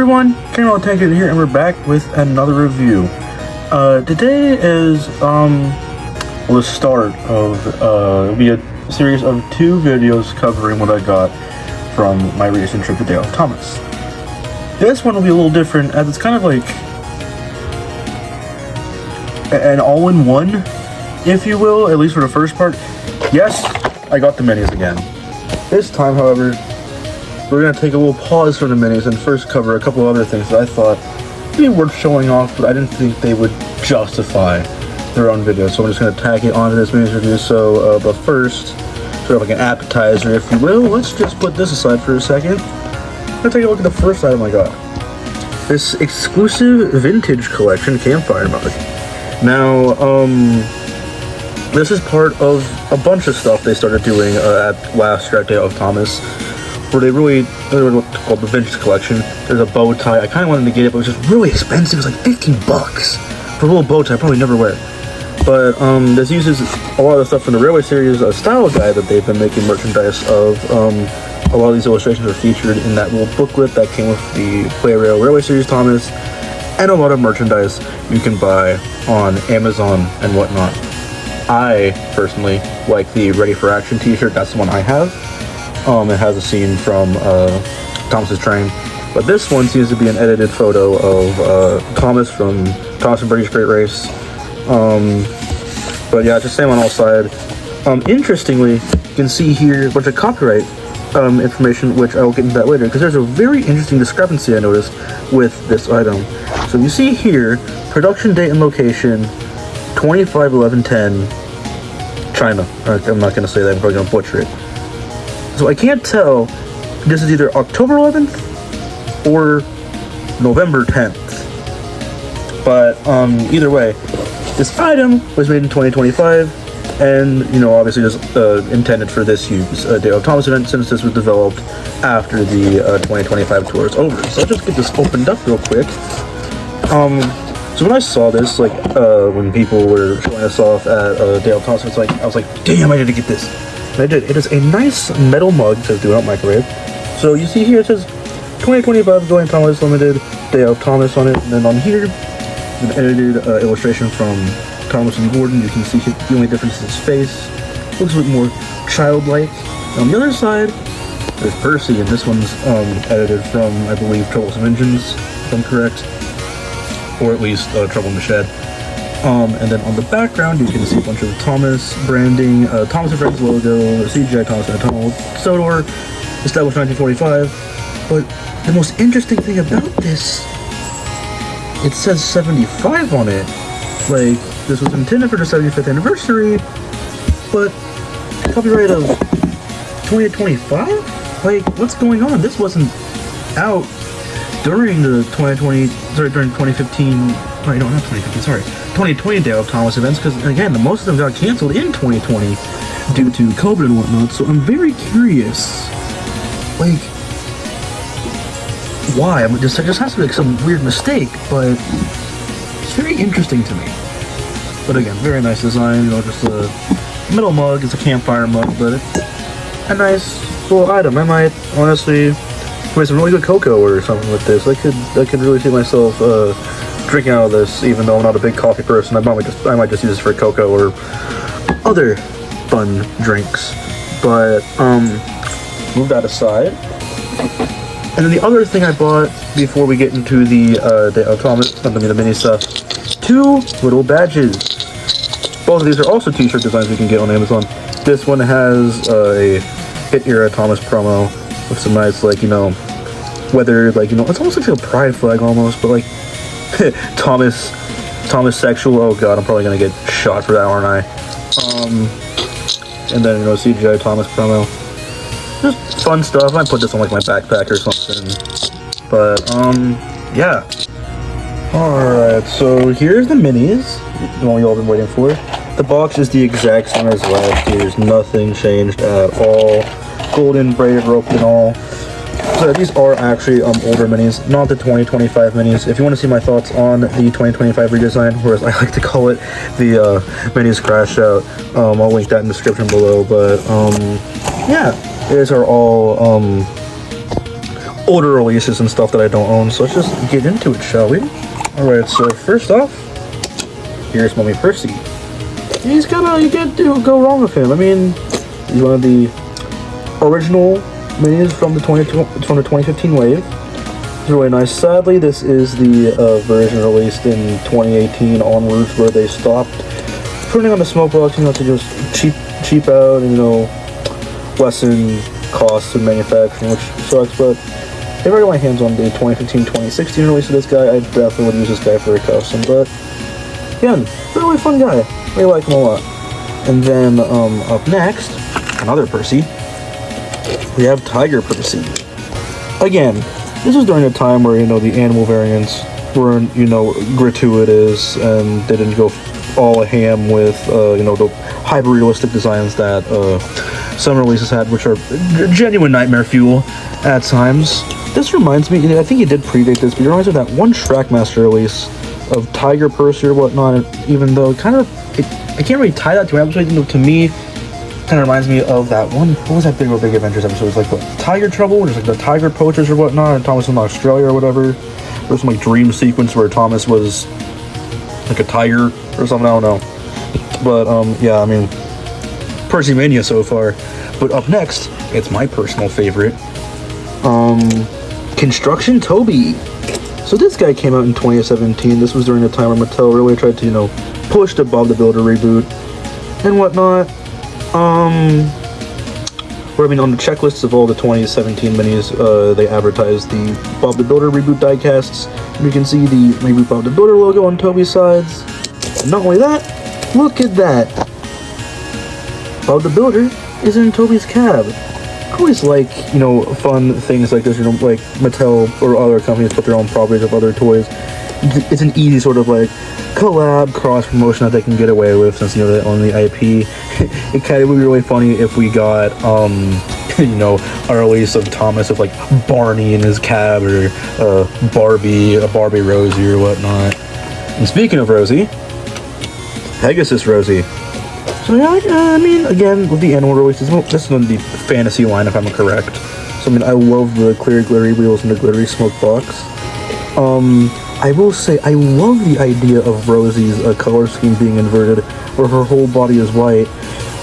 everyone, Jonatan here, and we're back with another review. Today is the start of it'll be a series of 2 videos covering what I got from my recent trip to Dale Thomas. This one will be a little different, as it's kind of like an all-in-one, if you will, at least for the first part. Yes, I got the minis again. This time, however, we're going to take a little pause from the minis and first cover a couple of other things that I thought would be worth showing off, but I didn't think they would justify their own video. So I'm just going to tack it onto this minis review. So, but first, sort of like an appetizer, if you will, let's just put this aside for a second. Let's take a look at the first item I got. This exclusive vintage collection campfire mug. Now, this is part of a bunch of stuff they started doing at last year at Day of Thomas, where they really what's called the vintage collection. There's a bow tie. I kind of wanted to get it, but it was just really expensive. It was like 15 bucks for a little bow tie I probably never wear. But this uses a lot of the stuff from the Railway Series style guide that they've been making merchandise of. A lot of these illustrations are featured in that little booklet that came with the Play Rail Railway Series Thomas, and a lot of merchandise you can buy on Amazon and whatnot. I personally like the Ready for Action t-shirt. That's the one I have. It has a scene from Thomas's train, but this one seems to be an edited photo of Thomas from Thomas and Brady's Great Race. But yeah, it's the same on all sides. Interestingly, you can see here a bunch of copyright information, which I will get into that later, because there's a very interesting discrepancy I noticed with this item. So you see here, production date and location, 25/11/10, China. I'm not going to say that, I'm probably going to butcher it. So I can't tell if this is either October 11th or November 10th. But either way, this item was made in 2025, and obviously just intended for this use Day of Thomas event, since this was developed after the 2025 tour is over. So I'll just get this opened up real quick. So when I saw this, like when people were showing us off at Day of Thomas, I was like, damn, I need to get this. And I did. It is a nice metal mug. It says do not microwave. So you see here it says 2025 Going Thomas Limited Day of Thomas on it, and then on here an edited illustration from Thomas and Gordon. You can see the only difference is his face. Looks a bit more childlike. On the other side, there's Percy, and this one's edited from, I believe, Troublesome Engines, if I'm correct, or at least Trouble in the Shed. And then on the background, you can see a bunch of Thomas branding, Thomas and Friends logo, CGI Thomas and a tunnel, Sodor, established 1945. But the most interesting thing about this, it says 75 on it. Like, this was intended for the 75th anniversary, but copyright of 2025? Like, what's going on? This wasn't out during the 2015, right, no, not 2015, sorry, 2020 Day of Thomas events, because, again, most of them got canceled in 2020 due to COVID and whatnot, so I'm very curious, like, why? I mean, there just has to be like some weird mistake, but it's very interesting to me. But again, very nice design, just a metal mug. It's a campfire mug, but it's a nice little item. I might honestly make some really good cocoa or something with this. I could really see myself drinking out of this, even though I'm not a big coffee person. I might just use this for cocoa or other fun drinks. But move that aside. And then the other thing I bought before we get into the the mini stuff, 2 little badges. Both of these are also t-shirt designs you can get on Amazon. This one has a Hit Era Thomas promo with some nice, weathered, it's almost like a pride flag almost, but like Thomas sexual. Oh god, I'm probably gonna get shot for that, aren't I? And then CGI Thomas promo. Just fun stuff. I might put this on like my backpack or something. But yeah. Alright, so here's the minis, the one y'all been waiting for. The box is the exact same as last year's, nothing changed at all. Golden braided rope and all. So these are actually older minis, not the 2025 minis. If you want to see my thoughts on the 2025 redesign, or as I like to call it, the Minis Crashout, I'll link that in the description below. But yeah, these are all older releases and stuff that I don't own. So let's just get into it, shall we? Alright, so first off, here's Mummy Percy. He's kinda, you can't go wrong with him. I mean, he's one of the original minis from the 2015 wave. It's really nice. Sadly, this is the version released in 2018 onwards, where they stopped printing on the smoke box, you know, to just cheap out and, you know, lessen costs of manufacturing, which sucks. But if I got my hands on the 2015-2016 release of this guy, I definitely would use this guy for a custom. But again, really fun guy. Really like him a lot. And then up next, another Percy. We have Tiger Percy. Again, this was during a time where, you know, the animal variants weren't, you know, gratuitous, and they didn't go all ham with, you know, the hyper-realistic designs that some releases had, which are genuine nightmare fuel at times. This reminds me, I think he did predate this, but it reminds me of that one Trackmaster release of Tiger Percy or whatnot, even though kind of, I can't really tie that to an episode, you know, to me, kind of reminds me of that one, what was that Big Adventures episode? It was like the Tiger Trouble, or just like the Tiger Poachers or whatnot, and Thomas was in Australia or whatever. There was some like dream sequence where Thomas was like a tiger or something, I don't know. But yeah, I mean, Percy Mania so far. But up next, it's my personal favorite, Construction Toby. So this guy came out in 2017. This was during the time where Mattel really tried to, you know, push the Bob the Builder reboot and whatnot. Where, I mean, on the checklists of all the 2017 minis, they advertised the Bob the Builder reboot diecasts. And you can see the Reboot Bob the Builder logo on Toby's sides. And not only that, look at that. Bob the Builder is in Toby's cab. I always like, you know, fun things like this, you know, like Mattel or other companies put their own properties of other toys. It's an easy sort of like collab, cross promotion that they can get away with, since, you know, they own the IP. It kind of would be really funny if we got, you know, a release of Thomas with like Barney in his cab, or a Barbie Rosie or whatnot. And speaking of Rosie, Pegasus Rosie. So yeah, I mean, again, with the animal releases, this is on the fantasy line, if I'm correct. So I mean, I love the clear glittery wheels and the glittery smoke box. I will say, I love the idea of Rosie's color scheme being inverted, where her whole body is white,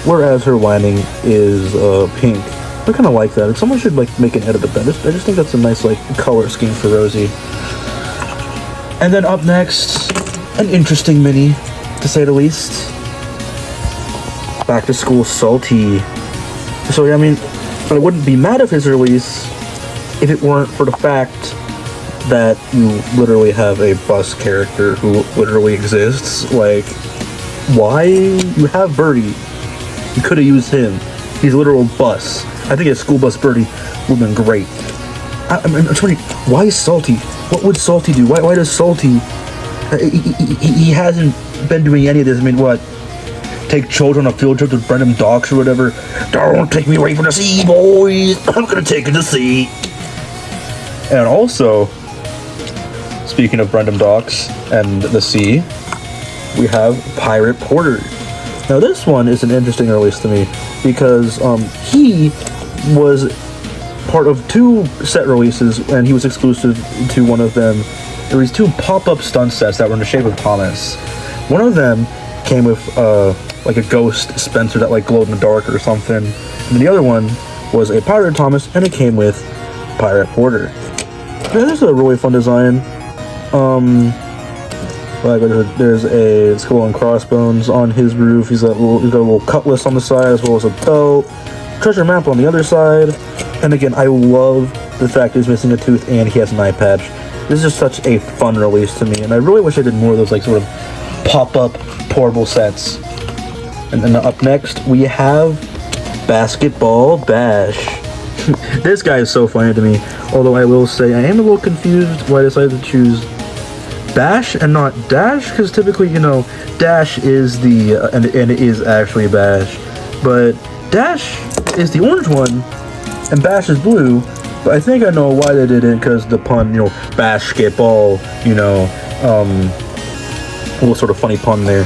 whereas her lining is pink. I kind of like that. Someone should like make an edit of that. I just think that's a nice like color scheme for Rosie. And then up next, an interesting mini, to say the least. Back to School Salty. So yeah, I mean, I wouldn't be mad at his release if it weren't for the fact that you literally have a bus character who literally exists. Like, why? You have Birdie. You could have used him. He's a literal bus. I think a school bus Birdie would have been great. I'm wondering, why Salty? What would Salty do? Why does Salty... He hasn't been doing any of this. I mean, what? Take children on a field trip to random docks or whatever. Don't take me away from the sea, boys. I'm gonna take it to sea. And also, speaking of random docks and the sea, we have Pirate Porter. Now this one is an interesting release to me because he was part of two set releases, and he was exclusive to one of them. There was two pop-up stunt sets that were in the shape of Thomas. One of them came with like a ghost Spencer that like glowed in the dark or something, and the other one was a Pirate Thomas, and it came with Pirate Porter. Now, this is a really fun design. Like there's a skull and crossbones on his roof. He's got a little cutlass on the side, as well as a belt. Treasure map on the other side. And again, I love the fact he's missing a tooth and he has an eye patch. This is just such a fun release to me, and I really wish I did more of those like sort of pop-up portable sets. And then up next we have Basketball Bash. This guy is so funny to me, although I will say I am a little confused why I decided to choose Bash and not Dash, because typically, you know, Dash is the and it is actually Bash, but Dash is the orange one and Bash is blue. But I think I know why they did it, because the pun, you know, basketball, you know, a little sort of funny pun there,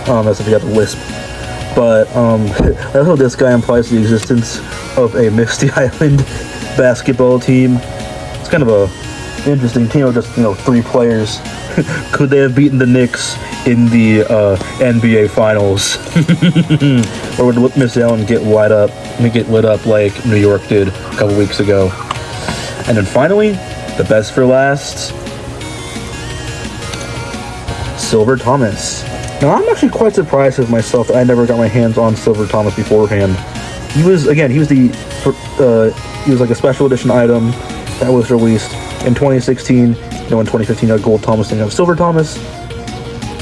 as if you got the lisp. But that's how this guy implies the existence of a Misty Island basketball team. It's kind of a interesting team of just 3 players. Could they have beaten the Knicks in the NBA Finals? Or would Miss Allen get lit up like New York did a couple weeks ago? And then finally, the best for last, Silver Thomas. Now I'm actually quite surprised with myself that I never got my hands on Silver Thomas beforehand. He was like a special edition item that was released in 2016. In 2015, a Gold Thomas, thing of Silver Thomas.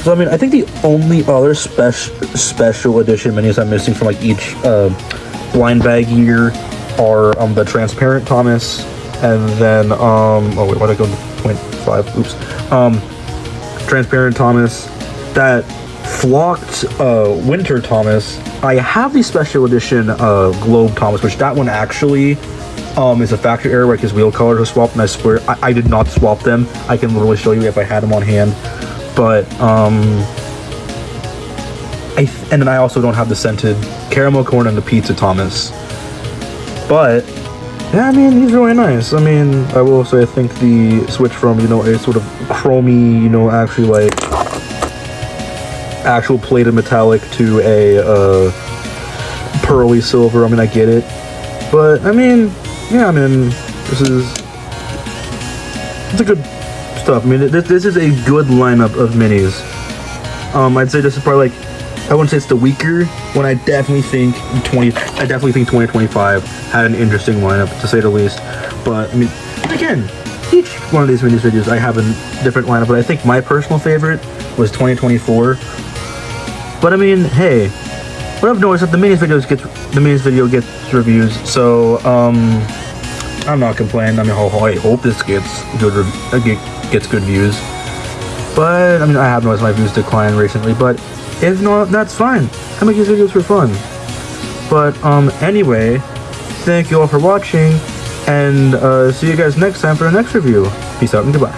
So I mean, I think the only other special edition minis I'm missing from like each blind bag year are the transparent Thomas, and then oh wait, why did I go to 0.5? Oops. Transparent Thomas, that flocked Winter Thomas. I have the special edition Globe Thomas, which that one actually is a factory error, like his wheel colors are swapped, and I swear I did not swap them. I can literally show you if I had them on hand. But and then I also don't have the scented caramel corn and the pizza Thomas. But yeah, I mean, he's really nice. I mean, I will say I think the switch from a sort of chromy, actually like actual plated metallic to a pearly silver, I mean, I get it. But I mean, yeah, I mean, it's a good stuff. I mean, this is a good lineup of minis. I'd say this is probably like, I wouldn't say it's the weaker one. I definitely think 2025 had an interesting lineup, to say the least. But I mean, again, each one of these minis videos I have a different lineup, but I think my personal favorite was 2024. But I mean, hey, what I've noticed is that the minis video gets reviews, so I'm not complaining. I mean, I hope this gets good views. But I mean, I have noticed my views decline recently. But if not, that's fine. I make these videos for fun. But anyway, thank you all for watching, and see you guys next time for the next review. Peace out and goodbye.